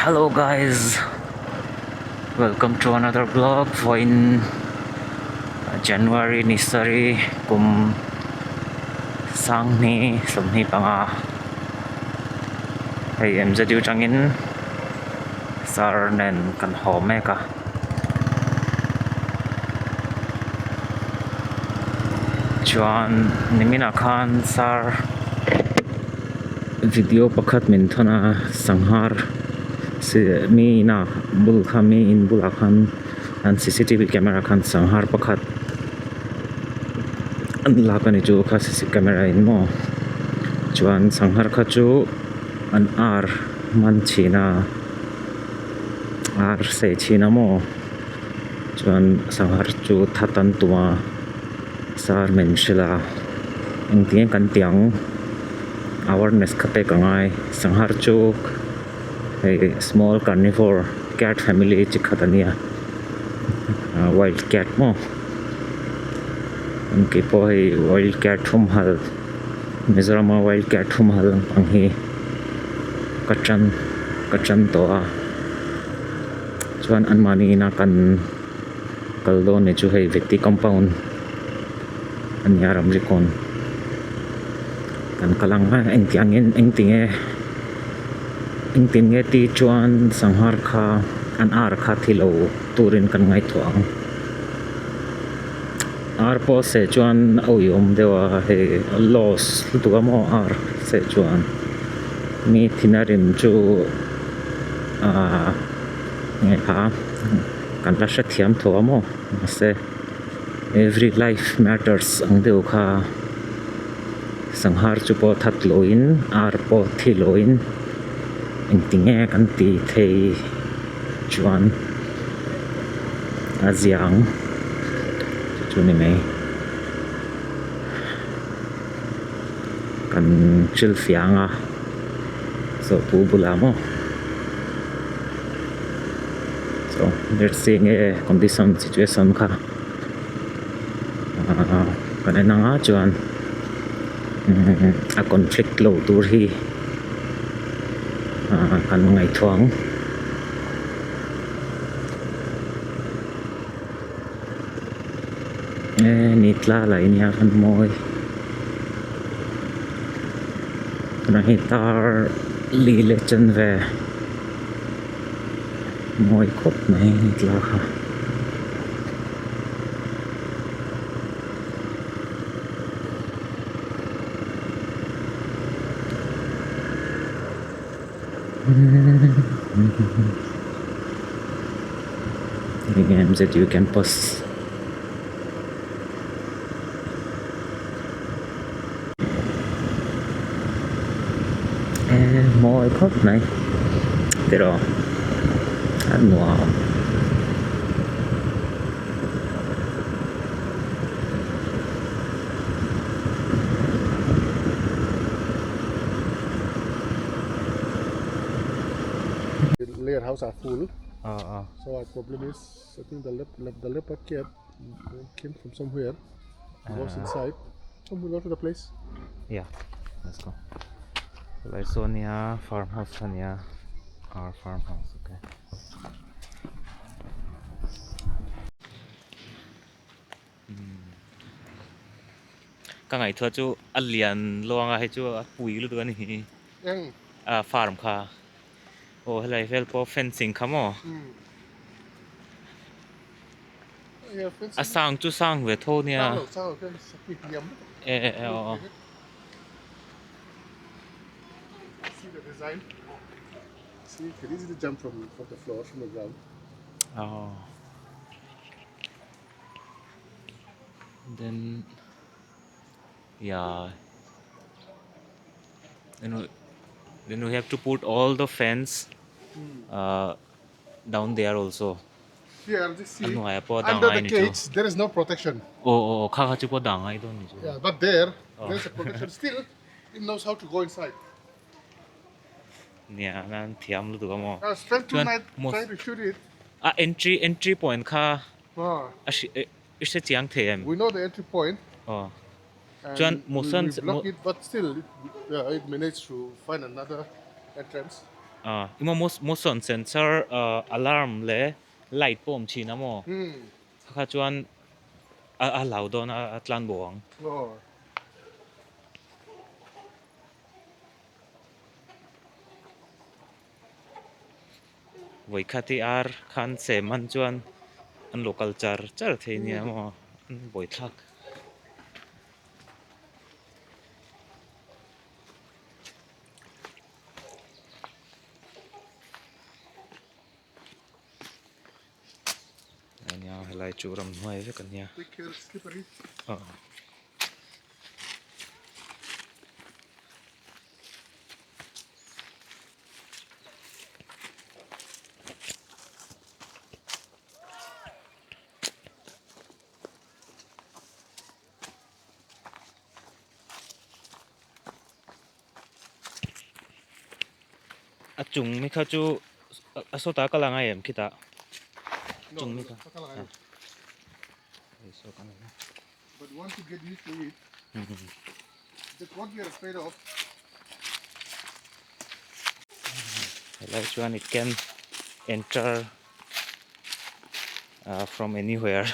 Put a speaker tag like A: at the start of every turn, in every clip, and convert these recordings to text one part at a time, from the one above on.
A: Hello guys, welcome to another vlog for in January nisari kum sang ni somni panga hey em jadi changin sar nen kan home ka chuan nimina khan sar video pakhat min thana sanghar mi na bul khami in bula khan an CCTV camera khan sanghar pakhat an la kan chu kha CCTV camera in mo chuan sanghar kha chu an ar man china ar se china mo chuan sanghar chu thatan tua sar men shila ang tiang kan tiang awareness khate kangai sanghar chu a small carnivore cat family chikhatania wild cat mo unki po hi wild cat humhalh Mizoram wild cat humhalh ang hi kachan to a chuan an mani na kan kaldo ne chu hei veti compound an yaram rikon kan kalang ha eng tiangin eng tinge eng tinge ti chuan sanghar kha an ar kha thilo turin kan ngai thuang ar po se chuan oyom dewa he loss lutuga mo ar se chuan mi thinarim chu ngai ha kan la sha thiam thowa mo mahse every life matters ang deu kha sanghar chu po that loin ar po thiloin eng tinge kan ti thei chuan aziang chu ni mai kan chil fianga so pu bula mo so let's see a condition situation kha kan enanga chuan a conflict lo tur hi kan ngai thuang nitla la inia kan moi na hitar li le chen ve moi khop mai nitla kha the games that you can pause moi khop này thế rồi ăn wow
B: Layer house are full. So our problem is, I think the leopard cat came from somewhere. He was inside. So we go to the place.
A: yeah let's go like so near farmhouse near our farmhouse okay ka ngai thua chu alian longa he chu pui lu tu ni
B: Yang.
A: farm kha o helai vel po fencing khamo
B: Yeah, fencing.
A: asang chu sang ve tho nia
B: Sao okay. Thiam. See the design. See, you can easily jump from the floor, from the ground.
A: oh then yeah then we have to put all the fence down there also
B: Here, just see.
A: Ano ay po,
B: Under
A: dangay
B: the
A: nito.
B: cage, there is no protection.
A: oo kakachi po dangay doon nito.
B: Yeah, but there is a protection. Still, it knows how to go inside.
A: Yeah, nan thiam lu tu ka mo.
B: Strength
A: Chuan,
B: tonight,
A: mos-
B: try to shoot it.
A: entry point ka
B: Ah,
A: isa chiang thiam
B: we know the entry point.
A: oh
B: And
A: Chuan,
B: we
A: mosan
B: block it, but still, it managed to find another entrance.
A: ima motion sensor alarm le light pom chi na mo kha chuan a lau don a tlan bong
B: Oh.
A: voi khati ar khan se man chuan an local char thei ni mo an boi thak ania helai chu ram hnuai ve kan nia
B: Take care, it's slippery.
A: a chung mi kha chu a so ta ka langa em kita
B: No,
A: chung mi
B: no,
A: kha
B: no.
A: so kan
B: But once you get used to it, that's what we are afraid of.
A: helai chuan it can enter from anywhere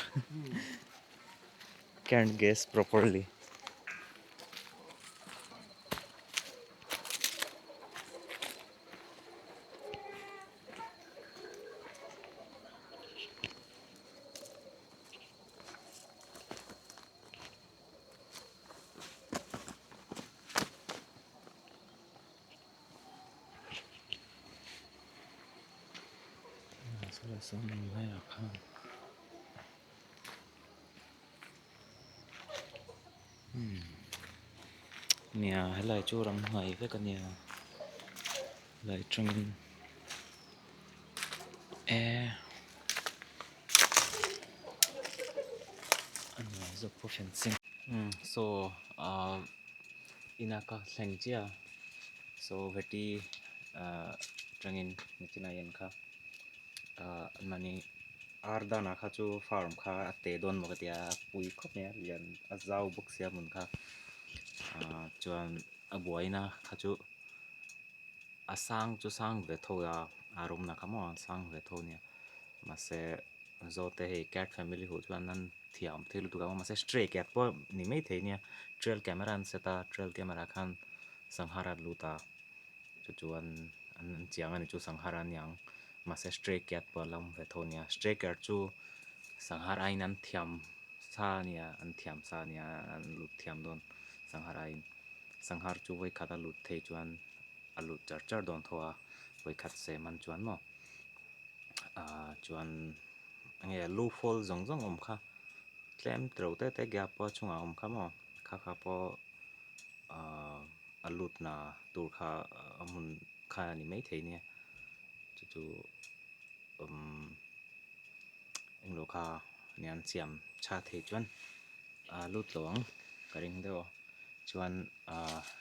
A: can't guess properly so mai kha nia helai chu ram hnuai ve kan nia lai tringin ania zo po fencing so inaka thlengchia so veti tringin nichina yen kha mani ardana kha chu farm kha ate don mo katia pui khop ne lian azau buk sia mun kha chuan a buaina kha chu asang chu sang ve thoya arum na kamo sang ve tho nia mahse zote hei cat family hu chuan nan thiam thil tu ka mahse stray cat po ni mai thei nia trail camera an seta trail camera khan sanghara luta chu chuan an chiang ani chu sanghara niang mahse stray cat po lam ve tho nia stray cat chu sanghara in an thiam sa nia an thiam sa nia an lut thiam don sanghara in sanghar chu voi khata lut thei chuan alut char don thoa voi khat se man chuan mo chuan nge lu fol zong zong kha tlem tro te gap po chunga kha mo kha po alut na tur kha hmun kha ni mai thei nia chu englo kha nian siam cha thei chuan lut lawng karing deuh chuan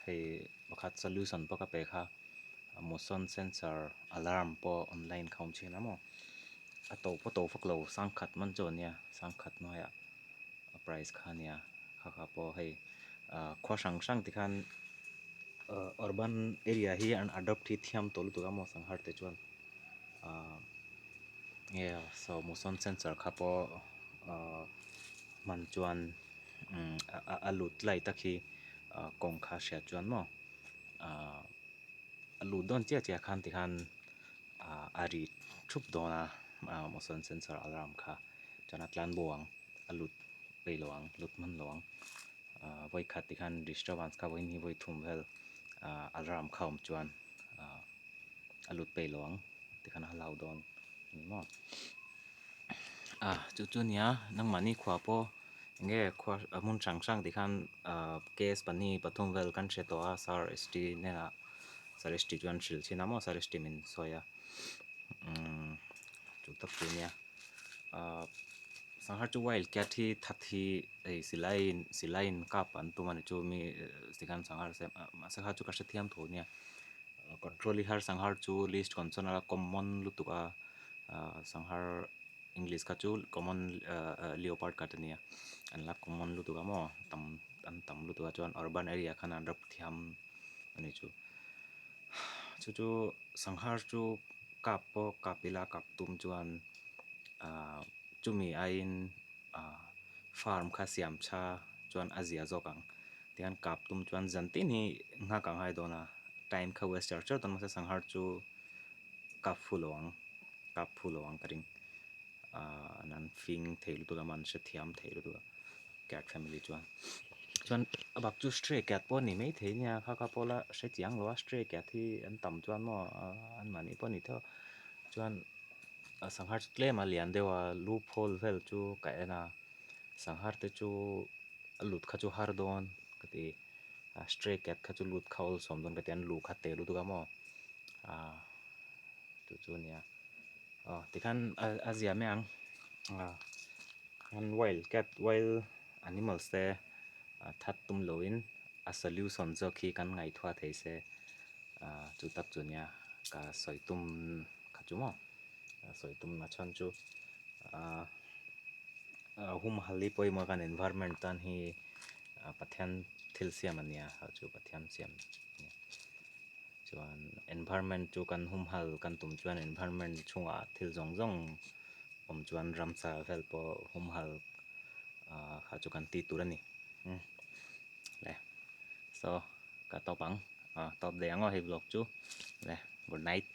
A: hei pakhat solution po ka pe kha motion sensor alarm po online khom china mo a to phok lo sang khat man chaw nia sang khat no ya price kha nia kha po hei khwa sang ti khan urban area hi an adopt hi thiam tol tu ka mo sang har te chuan yeah so motion sensor kha po man chuan alut lai takhi kong kha sha chuan mo alut don chia khan ti khan ari thup dona motion sensor alarm kha chana tlan buang alut pe lawang lut man lawang voi khat ti khan disturbance ka voi ni voi humhalh alarm khom chuan alut pe lawang ti khan halau don ni mo chu nia nang mani khwa po nge khwa mun sang ti khan case pani pathum vel kan che to a sar st ne na sar st chuan thil china mo sar st min soya chu tak tu nia sanghar chu wild cat hi thathi ei silain kap an tu mani chu mi sikhan sanghar se sakha chu ka thiam tho nia control har sanghar chu list consona common lutuka sanghar english ka chu common leopard ka tania an la common lutuka mo tam lutuka chuan urban area khana drop thiam ani chu chu sanghar chu kap po kapila kap tum chuan chu mi ain farm kha siam cha chuan azia zokang tian kap tum chuan zanti ni nga kang hai dona time kha wester cha ton ma sanghar chu kap fulowang karing nan fing thei lu tu man she thiam thei lu tu cat family chuan abak chu stray cat po ni mai thei nia kha pola she chiang lo stray cat hi an tam chuan mo an mani po ni tho chuan sanghar claim a lian dewa loophole vel chu ka ena sanghar te chu lut kha chu har don kati stray cat kha chu lut khawl som don katian lu kha te lu tu ka mo tu chu nia tikhan azia meang an wild animals te that tum loin a solution zo khi kan ngai thwa thei se chu tak chu nia ka soitum kha chu mo soitum na chan chu humhalh poi mo kan environment tan hi pathian thil siam ania chu pathian siam chuan environment chu kan humhalh kan tum chuan environment chunga thil zong zong chuan ramsa vel po humhalh kha chu kan ti turani le so ka tawpang tawp de ango hi vlog chu le good night